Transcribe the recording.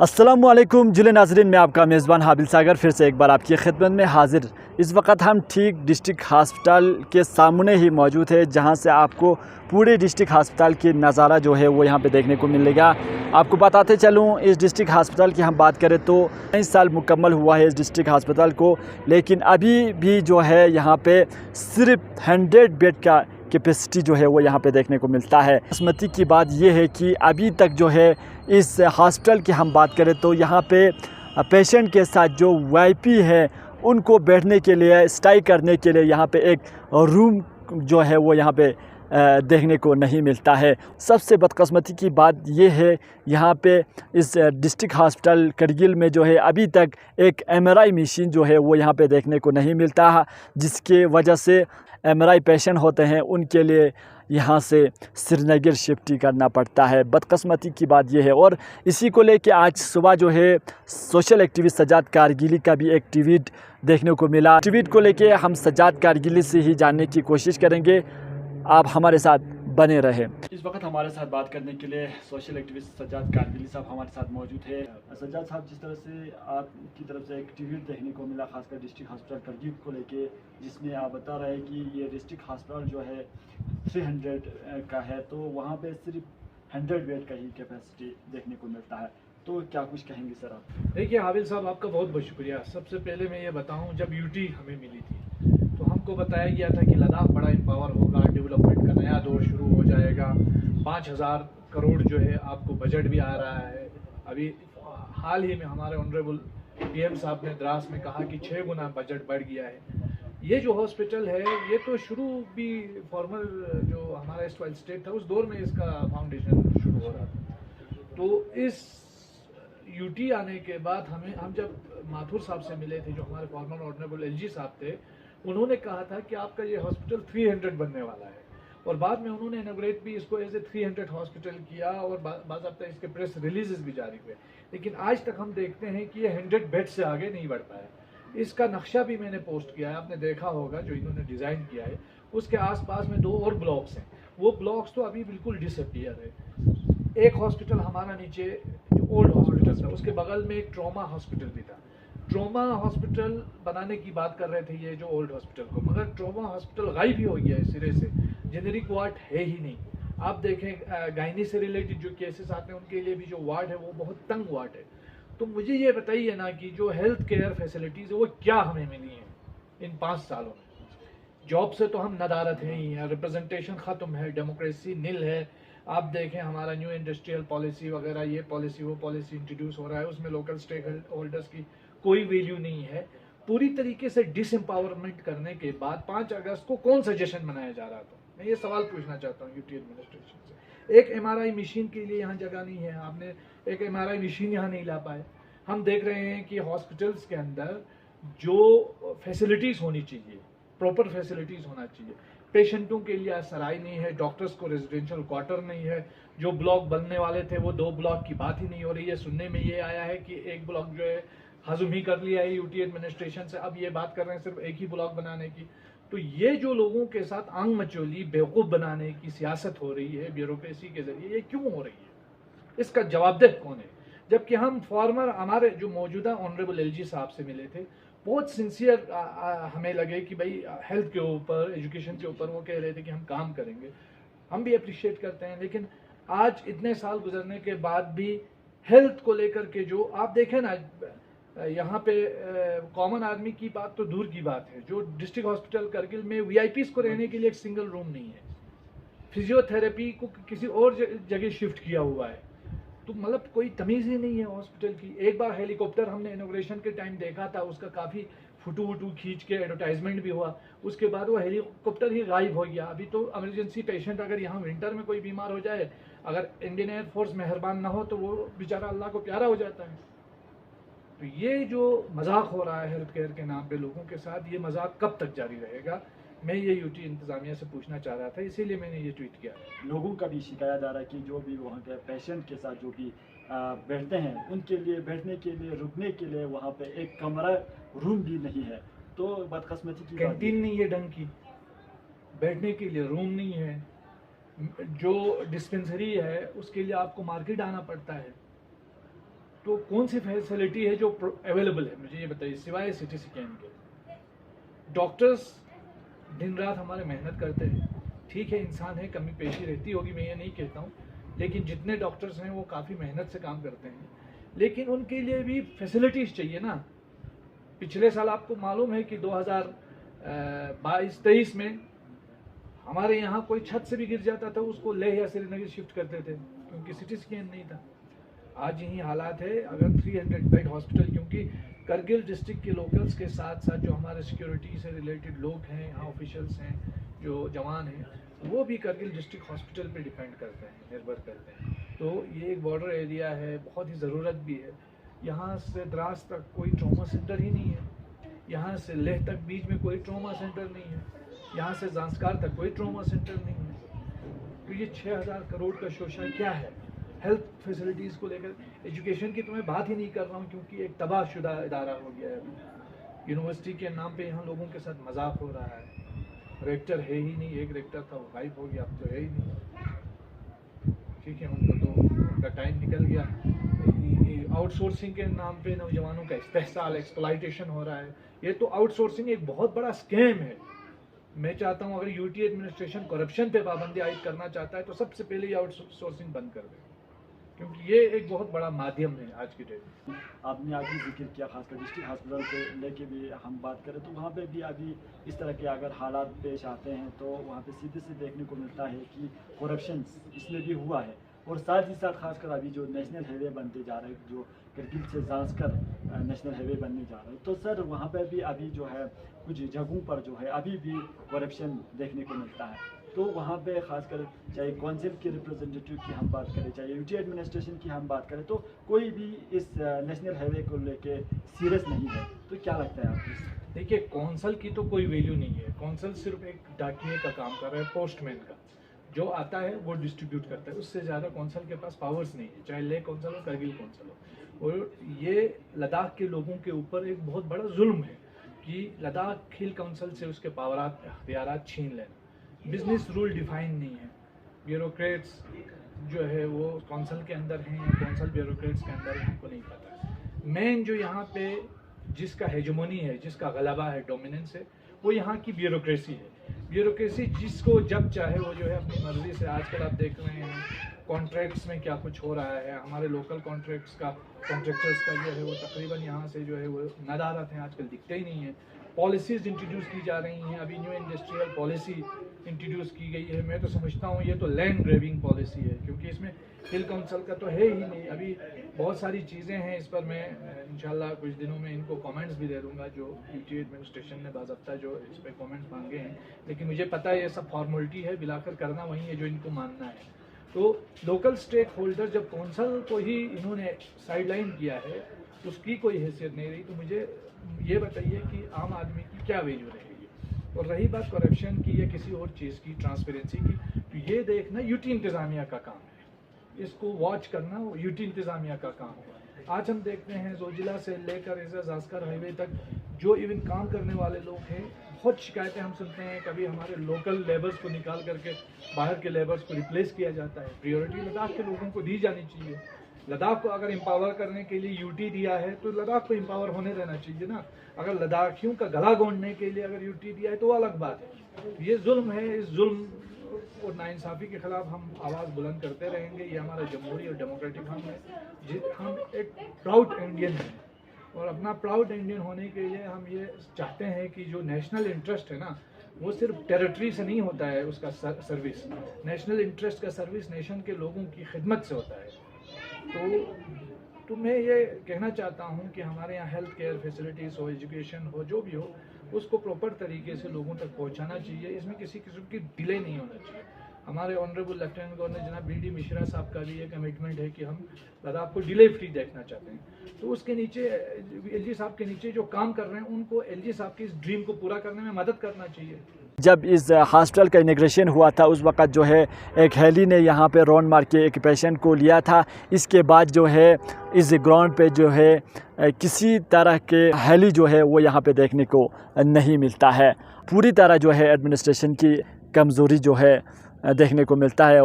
अस्सलामुअलैकुम जुले नाज़रीन, मैं आपका मेज़बान हाबिल सागर फिर से एक बार आपकी खिदमत में हाजिर। इस वक्त हम ठीक डिस्ट्रिक्ट हॉस्पिटल के सामने ही मौजूद है, जहां से आपको पूरे डिस्ट्रिक्ट हॉस्पिटल की नज़ारा जो है वो यहां पे देखने को मिलेगा। आपको बताते चलूं, इस डिस्ट्रिक्ट हॉस्पिटल की हम बात करें तो 23 साल मुकम्मल हुआ है इस डिस्ट्रिक्ट हॉस्पिटल को, लेकिन अभी भी जो है यहाँ पे सिर्फ 100 बेड का कैपेसिटी जो है वो यहाँ पे देखने को मिलता है। किस्मती की बात ये है कि अभी तक जो है इस हॉस्पिटल की हम बात करें तो यहाँ पे पेशेंट के साथ जो वीआईपी है उनको बैठने के लिए, स्टे करने के लिए यहाँ पे एक रूम जो है वो यहाँ पे देखने को नहीं मिलता है। सबसे बदकिस्मती की बात ये है, यहाँ पे इस डिस्ट्रिक्ट हॉस्पिटल करगिल में जो है अभी तक एक एमआरआई मशीन जो है वो यहाँ पे देखने को नहीं मिलता है, जिसके वजह से एमआरआई पेशेंट होते हैं उनके लिए यहाँ से श्रीनगर शिफ्ट करना पड़ता है। बदकिस्मती की बात यह है। और इसी को लेके आज सुबह जो है सोशल एक्टिविस्ट सज्जाद कारगिली का भी एक ट्वीट देखने को मिला। ट्वीट को लेके हम सज्जाद कारगिली से ही जानने की कोशिश करेंगे, आप हमारे साथ बने रहें। इस वक्त हमारे साथ बात करने के लिए सोशल एक्टिविस्ट सज्जाद कारगिली साहब हमारे साथ मौजूद है। सज्जाद साहब, जिस तरह से आपकी तरफ से एक ट्वीट देखने को मिला खासकर डिस्ट्रिक्ट हॉस्पिटल करगिल को लेके, जिसमें आप बता रहे हैं कि ये डिस्ट्रिक्ट हॉस्पिटल जो है 300 का है, तो वहाँ पे सिर्फ 100 बेड का ही कैपेसिटी देखने को मिलता है, तो क्या कुछ कहेंगे सर आप? देखिए हाबिल साहब, आपका बहुत बहुत शुक्रिया। सबसे पहले मैं ये बताऊं, जब यूटी हमें मिली थी तो हमको बताया गया था कि लद्दाख बड़ा एम्पावर होगा, डेवलपमेंट का नया दौर शुरू हो जाएगा। 5,000 करोड़ जो है आपको बजट भी आ रहा है। अभी हाल ही में हमारे ऑनरेबल पीएम साहब ने द्रास में कहा कि 6 गुना बजट बढ़ गया है। ये जो हॉस्पिटल है ये तो शुरू भी फॉर्मल जो हमारा स्टेट था उस दौर में इसका फाउंडेशन शुरू हो रहा था। तो इस यूटी आने के बाद हम जब माथुर साहब से मिले थे, जो हमारे फॉर्मर ऑनरेबल एलजी साहब थे, उन्होंने कहा था कि आपका ये हॉस्पिटल 300 बनने वाला है। और बाद में उन्होंने इनोग्रेट भी इसको एज ए 300 हॉस्पिटल किया और बाज़ाब्ता इसके प्रेस रिलीजेस भी जारी हुए। लेकिन आज तक हम देखते हैं कि ये 100 बेड से आगे नहीं बढ़ पाया। इसका नक्शा भी मैंने पोस्ट किया है, आपने देखा होगा, जो इन्होंने डिज़ाइन किया है। उसके आसपास में 2 और ब्लॉक्स हैं, वो ब्लॉक्स तो अभी बिल्कुल डिसअपियर है। एक हॉस्पिटल हमारा नीचे जो ओल्ड हॉस्पिटल था, उसके बगल में एक ट्रॉमा हॉस्पिटल भी था। ट्रॉमा हॉस्पिटल बनाने की बात कर रहे थे ये जो ओल्ड हॉस्पिटल को, मगर ट्रॉमा हॉस्पिटल गायब ही हो गया है सिरे से। जेनरिक वार्ड है ही नहीं। आप देखें गायनी से रिलेटेड जो केसेस आते हैं उनके लिए भी जो वार्ड है वो बहुत तंग वार्ड है। तो मुझे ये बताइए ना कि जो हेल्थ केयर फैसिलिटीज है वो क्या हमें मिली हैं इन 5 सालों में। जॉब से तो हम नदारत हैं ही हैं, रिप्रेजेंटेशन खत्म है, डेमोक्रेसी नील है। आप देखें हमारा न्यू इंडस्ट्रियल पॉलिसी वगैरह, ये पॉलिसी वो पॉलिसी इंट्रोड्यूस हो रहा है, उसमें लोकल स्टेक होल्डर्स की कोई वैल्यू नहीं है। पूरी तरीके से डिसएम्पावरमेंट करने के बाद 5 अगस्त को कौन सजेशन बनाया जा रहा था? मैं ये सवाल पूछना चाहता हूँ यूटी एडमिनिस्ट्रेशन से। एक एमआरआई मशीन के लिए यहाँ जगह नहीं है, आपने एक एमआरआई मशीन यहाँ नहीं ला पाए। हम देख रहे हैं कि हॉस्पिटल्स के अंदर जो फैसिलिटीज होनी चाहिए, प्रॉपर फैसिलिटीज होना चाहिए, पेशेंटों के लिए सराय नहीं है, डॉक्टर्स को रेजिडेंशियल क्वार्टर नहीं है। जो ब्लॉक बनने वाले थे वो 2 ब्लॉक की बात ही नहीं हो रही है। सुनने में ये आया है कि एक ब्लॉक जो है हजम ही कर लिया है यूटी एडमिनिस्ट्रेशन से, अब ये बात कर रहे हैं सिर्फ एक ही ब्लॉक बनाने की। तो ये जो लोगों के साथ आंग मचोली बेवकूफ बनाने की सियासत हो रही है ब्यूरोक्रेसी के जरिए, ये क्यों हो रही है? इसका जवाबदेह कौन है? जबकि हम फॉर्मर हमारे जो मौजूदा ऑनरेबल एलजी साहब से मिले थे, बहुत सिंसियर हमें लगे कि भाई हेल्थ के ऊपर, एजुकेशन के ऊपर वो कह रहे थे कि हम काम करेंगे। हम भी अप्रिशिएट करते हैं, लेकिन आज इतने साल गुजरने के बाद भी हेल्थ को लेकर के जो आप देखें ना, यहाँ पे कॉमन आदमी की बात तो दूर की बात है। जो डिस्ट्रिक्ट हॉस्पिटल करगिल में वीआईपीज को रहने के लिए एक सिंगल रूम नहीं है, फिजियोथेरेपी को किसी और जगह शिफ्ट किया हुआ है। तो मतलब कोई तमीज़ ही नहीं है हॉस्पिटल की। एक बार हेलीकॉप्टर हमने इनोग्रेशन के टाइम देखा था, उसका काफ़ी फोटो वोटो खींच के एडवर्टाइजमेंट भी हुआ, उसके बाद वो हेलीकॉप्टर ही गायब हो गया। अभी तो इमरजेंसी पेशेंट अगर यहाँ विंटर में कोई बीमार हो जाए, अगर इंडियन एयरफोर्स मेहरबान ना हो तो वो बेचारा अल्लाह को प्यारा हो जाता है। तो ये जो मजाक हो रहा है हेल्थ केयर के नाम पे लोगों के साथ, ये मजाक कब तक जारी रहेगा? मैं ये यूटी इंतजामिया से पूछना चाह रहा था, इसीलिए मैंने ये ट्वीट किया। लोगों का भी शिकायत आ रहा है कि जो भी वहाँ के पेशेंट के साथ जो भी बैठते हैं, उनके लिए बैठने के लिए, रुकने के लिए वहाँ पे एक कमरा रूम भी नहीं है। तो बदकिस्मती की कैंटीन नहीं है ढंग की, बैठने के लिए रूम नहीं है, जो डिस्पेंसरी है उसके लिए आपको मार्केट आना पड़ता है। तो कौन सी फैसिलिटी है जो अवेलेबल है, मुझे ये बताइए, सिवाय सिटी स्कैन के। डॉक्टर्स दिन रात हमारे मेहनत करते हैं, ठीक है इंसान है, कमी पेशी रहती होगी, मैं ये नहीं कहता हूँ, लेकिन जितने डॉक्टर्स हैं वो काफ़ी मेहनत से काम करते हैं, लेकिन उनके लिए भी फैसिलिटीज़ चाहिए ना। पिछले साल आपको मालूम है कि 2022-23 में हमारे यहाँ कोई छत से भी गिर जाता था उसको लेह या श्रीनगर शिफ्ट करते थे, क्योंकि सिटी स्कैन नहीं था। आज यही हालात है। अगर 300 बेड हॉस्पिटल, क्योंकि करगिल डिस्ट्रिक्ट के लोकल्स के साथ साथ जो हमारे सिक्योरिटी से रिलेटेड लोग हैं, यहाँ ऑफिशियल्स हैं, जो जवान हैं, वो भी करगिल डिस्ट्रिक्ट हॉस्पिटल पे डिपेंड करते हैं, निर्भर करते हैं। तो ये एक बॉर्डर एरिया है, बहुत ही ज़रूरत भी है। यहाँ से द्रास तक कोई ट्रॉमा सेंटर ही नहीं है, यहाँ से लेह तक बीच में कोई ट्रॉमा सेंटर नहीं है, यहाँ से ज़ांस्कार तक कोई ट्रॉमा सेंटर नहीं है। तो ये 6000 करोड़ का शोषण क्या है? हेल्थ फैसिलिटीज़ को लेकर, एजुकेशन की तो मैं बात ही नहीं कर रहा हूँ, क्योंकि एक तबाहशुदा इदारा हो गया है अभी। यूनिवर्सिटी के नाम पे यहाँ लोगों के साथ मजाक हो रहा है। रेक्टर है ही नहीं, एक रेक्टर था वो गायब हो गया, अब तो है ही नहीं। ठीक है, उनको तो उनका टाइम निकल गया। आउटसोर्सिंग के नाम पे नौजवानों का इस्तेहसाल, एक्सप्लॉयटेशन हो रहा है। ये तो आउटसोर्सिंग एक बहुत बड़ा स्कैम है। मैं चाहता हूँ अगर यूटी एडमिनिस्ट्रेशन करप्शन पे पाबंदी आयद करना चाहता है तो सबसे पहले ये आउटसोर्सिंग बंद कर दे, क्योंकि ये एक बहुत बड़ा माध्यम है आज की डेट में। आपने अभी जिक्र किया, खासकर डिस्ट्रिक्ट हॉस्पिटल को लेके भी हम बात करें तो वहाँ पे भी अभी इस तरह के अगर हालात पेश आते हैं तो वहाँ पे सीधे से देखने को मिलता है कि करप्शन इसमें भी हुआ है। और साथ ही साथ खासकर अभी जो नेशनल हाईवे बनते जा रहे हैं, जो करगिल से ज़ांस्कर नेशनल हाईवे बनने जा रहे हैं, तो सर वहाँ पे भी अभी जो है कुछ जगहों पर जो है अभी भी करप्शन देखने को मिलता है। तो वहाँ पे खासकर चाहे काउंसिल के रिप्रेजेंटेटिव की हम बात करें, चाहे यूटी एडमिनिस्ट्रेशन की हम बात करें, तो कोई भी इस नेशनल हाईवे को लेके सीरियस नहीं है। तो क्या लगता है आपको? देखिए, कौंसल की तो कोई वैल्यू नहीं है। कौंसल सिर्फ एक डाकिए का काम कर रहा है, पोस्टमैन का। जो आता है वो डिस्ट्रीब्यूट करता है, उससे ज़्यादा कौंसल के पास पावर्स नहीं है, चाहे लेह कौंसल हो, करगिल कौंसल हो। और ये लद्दाख के लोगों के ऊपर एक बहुत बड़ा जुल्म है कि लद्दाख हिल काउंसिल से उसके पावरात, अख्तियारात छीन लेना। बिजनेस रूल डिफाइन नहीं है, ब्यूरोक्रेट्स जो है वो कौंसल के अंदर हैं या कौंसल ब्यूरोक्रेट्स के अंदर है, हमको नहीं पता। मेन जो यहाँ पे जिसका हेजमोनी है, जिसका गलबा है, डोमिनेंस है, वो यहाँ की ब्यूरोक्रेसी है। ब्यूरोक्रेसी जिसको जब चाहे वो जो है अपनी मर्जी से, आजकल आप देख रहे हैं कॉन्ट्रैक्ट्स में क्या कुछ हो रहा है। हमारे लोकल कॉन्ट्रैक्टर्स का जो है वो तकरीबन यहाँ से जो है वो नदारत हैं, आजकल दिखते ही नहीं है। पॉलिसीज़ इंट्रोड्यूस की जा रही हैं, अभी न्यू इंडस्ट्रियल पॉलिसी इंट्रोड्यूस की गई है। मैं तो समझता हूँ ये तो लैंड ग्रेबिंग पॉलिसी है, क्योंकि इसमें हिल काउंसिल का तो है ही नहीं। अभी बहुत सारी चीज़ें हैं, इस पर मैं इंशाल्लाह कुछ दिनों में इनको कमेंट्स भी दे दूँगा, जो यूटी एडमिनिस्ट्रेशन ने बाज़ाब्ता जो इस पर कमेंट्स मांगे हैं। लेकिन मुझे पता है ये सब फॉर्मेलिटी है, बिलाकर करना वही है जो इनको मानना है। तो लोकल स्टेक होल्डर जब कौंसल को ही इन्होंने साइडलाइन किया है, उसकी कोई हैसियत नहीं रही, तो मुझे ये बताइए कि आम आदमी की क्या वैल्यू रहेगी। और रही बात करप्शन की या किसी और चीज़ की, ट्रांसपेरेंसी की, तो ये देखना यूटी इंतज़ामिया का काम है, इसको वॉच करना यूटी इंतज़ामिया का काम है। आज हम देखते हैं जोजिला से लेकर ज़ांस्कर हाईवे तक जो इवन काम करने वाले लोग हैं, बहुत शिकायतें हम सुनते हैं। कभी हमारे लोकल लेबर्स को निकाल करके बाहर के लेबर्स को रिप्लेस किया जाता है। प्रायोरिटी लद्दाख के लोगों को दी जानी चाहिए। लद्दाख को अगर एम्पावर करने के लिए यूटी दिया है तो लद्दाख को एम्पावर होने देना चाहिए ना। अगर लद्दाखियों का गला गोंदने के लिए अगर यूटी दिया है तो वो अलग बात है। ये जुल्म है, इस जुल्म और नाइंसाफ़ी के खिलाफ हम आवाज़ बुलंद करते रहेंगे। ये हमारा जमहूरी और डेमोक्रेटिक हम है, हम एक प्राउड इंडियन हैं, और अपना प्राउड इंडियन होने के लिए हम ये चाहते हैं कि जो नेशनल इंटरेस्ट है ना, वो सिर्फ टेरिटरी से नहीं होता है उसका सर्विस। नेशनल इंटरेस्ट का सर्विस नेशन के लोगों की खिदमत से होता है। तो मैं ये कहना चाहता हूँ कि हमारे यहाँ हेल्थ केयर फैसिलिटीज़ हो, एजुकेशन हो, जो भी हो, उसको प्रॉपर तरीके से लोगों तक पहुँचाना चाहिए। इसमें किसी किस्म की डिले नहीं होना चाहिए। हमारे ऑनरेबल लेफ्टिनेंट गवर्नर जनाब BD मिश्रा साहब का भी ये कमिटमेंट है कि हम लद्दाख को डिले फ्री देखना चाहते हैं। तो उसके नीचे LG साहब के नीचे जो काम कर रहे हैं, उनको LG साहब की इस ड्रीम को पूरा करने में मदद करना चाहिए। जब इस हॉस्पिटल का इनॉग्रेशन हुआ था उस वक्त जो है एक हेली ने यहाँ पे राउंड मार के एक पेशेंट को लिया था। इसके बाद जो है इस ग्राउंड पे जो है किसी तरह के हेली जो है वो यहाँ पे देखने को नहीं मिलता है। पूरी तरह जो है एडमिनिस्ट्रेशन की कमज़ोरी जो है देखने को मिलता है।